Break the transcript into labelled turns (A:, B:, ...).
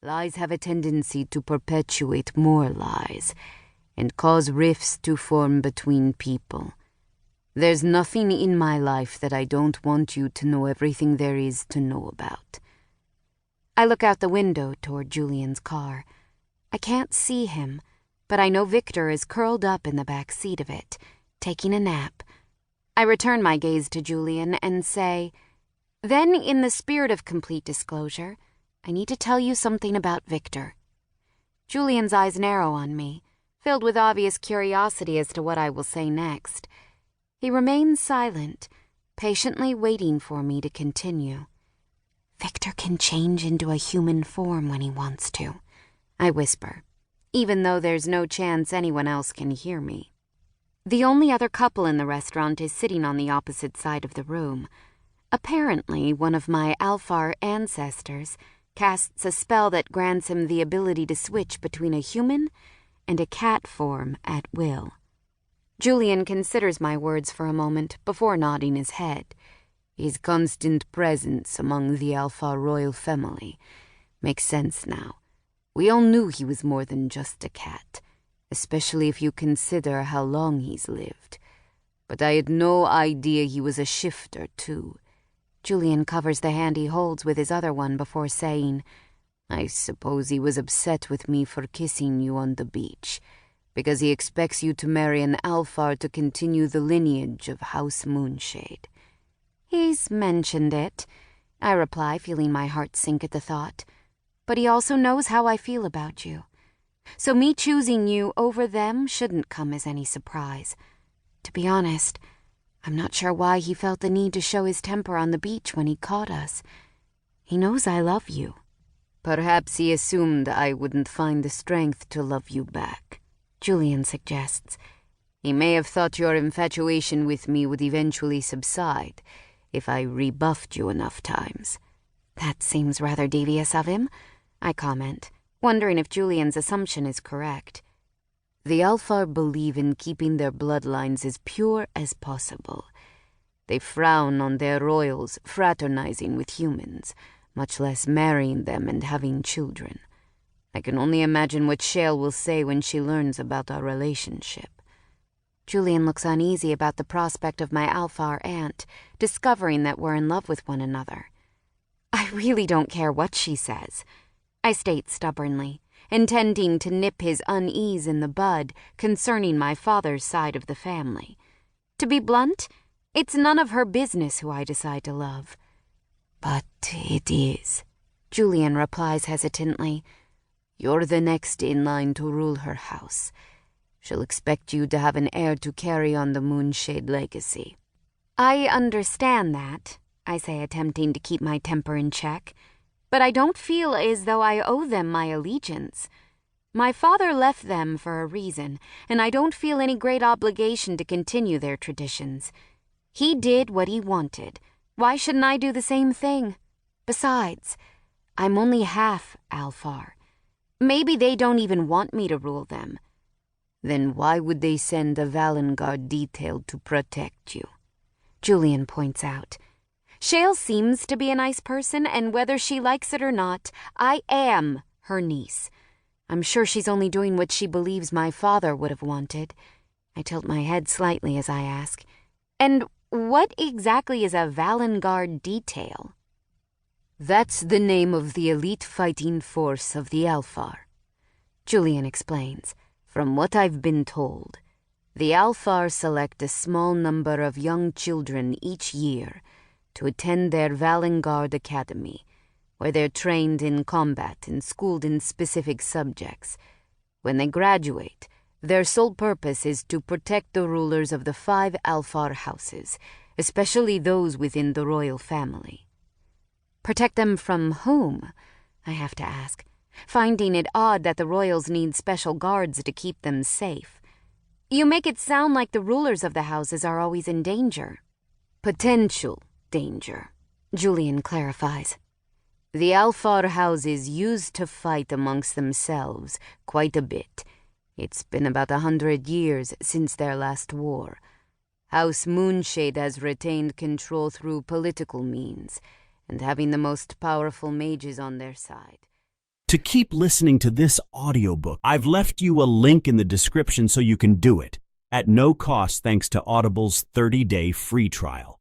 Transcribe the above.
A: Lies have a tendency to perpetuate more lies and cause rifts to form between people. There's nothing in my life that I don't want you to know everything there is to know about. I look out the window toward Julian's car. I can't see him, but I know Victor is curled up in the back seat of it, taking a nap. I return my gaze to Julian and say, "Then, in the spirit of complete disclosure, I need to tell you something about Victor." Julian's eyes narrow on me, filled with obvious curiosity as to what I will say next. He remains silent, patiently waiting for me to continue. "Victor can change into a human form when he wants to," I whisper, even though there's no chance anyone else can hear me. The only other couple in the restaurant is sitting on the opposite side of the room. Apparently, one of my Alfar ancestors casts a spell that grants him the ability to switch between a human and a cat form at will. Julian considers my words for a moment before nodding his head. His constant presence among the Alfar royal family makes sense now. We all knew he was more than just a cat, especially if you consider how long he's lived. But I had no idea he was a shifter, too. Julian covers the hand he holds with his other one before saying, "I suppose he was upset with me for kissing you on the beach, because he expects you to marry an Alfar to continue the lineage of House Moonshade." "He's mentioned it," I reply, feeling my heart sink at the thought. "But he also knows how I feel about you. So me choosing you over them shouldn't come as any surprise. To be honest, I'm not sure why he felt the need to show his temper on the beach when he caught us. He knows I love you." "Perhaps he assumed I wouldn't find the strength to love you back," Julian suggests. "He may have thought your infatuation with me would eventually subside if I rebuffed you enough times."
B: "That seems rather devious of him," I comment, wondering if Julian's assumption is correct.
A: The Alfar believe in keeping their bloodlines as pure as possible. They frown on their royals fraternizing with humans, much less marrying them and having children. I can only imagine what Shale will say when she learns about our relationship.
B: Julian looks uneasy about the prospect of my Alfar aunt discovering that we're in love with one another. "I really don't care what she says," I state stubbornly, intending to nip his unease in the bud concerning my father's side of the family. To be blunt, it's none of her business who I decide to love.
A: "But it is,"
B: Julian replies hesitantly.
A: "You're the next in line to rule her house. She'll expect you to have an heir to carry on the Moonshade legacy."
B: "I understand that," I say, attempting to keep my temper in check. "But I don't feel as though I owe them my allegiance. My father left them for a reason, and I don't feel any great obligation to continue their traditions. He did what he wanted. Why shouldn't I do the same thing? Besides, I'm only half Alfar. Maybe they don't even want me to rule them."
A: "Then why would they send a Valengard detail to protect you?"
B: Julian points out. "Shale seems to be a nice person, and whether she likes it or not, I am her niece. I'm sure she's only doing what she believes my father would have wanted." I tilt my head slightly as I ask, "And what exactly is a Valengard detail?"
A: "That's the name of the elite fighting force of the Alfar," Julian explains. "From what I've been told, the Alfar select a small number of young children each year to attend their Valengard Academy, where they're trained in combat and schooled in specific subjects. When they graduate, their sole purpose is to protect the rulers of the 5 Alfar houses, especially those within the royal family."
B: "Protect them from whom?" I have to ask, finding it odd that the royals need special guards to keep them safe. "You make it sound like the rulers of the houses are always in danger."
A: "Potential danger," Julian clarifies. "The Alfar houses used to fight amongst themselves quite a bit. It's been about 100 years since their last war. House Moonshade has retained control through political means, and having the most powerful mages on their side.
C: To keep listening to this audiobook, I've left you a link in the description so you can do it, at no cost thanks to Audible's 30-day free trial.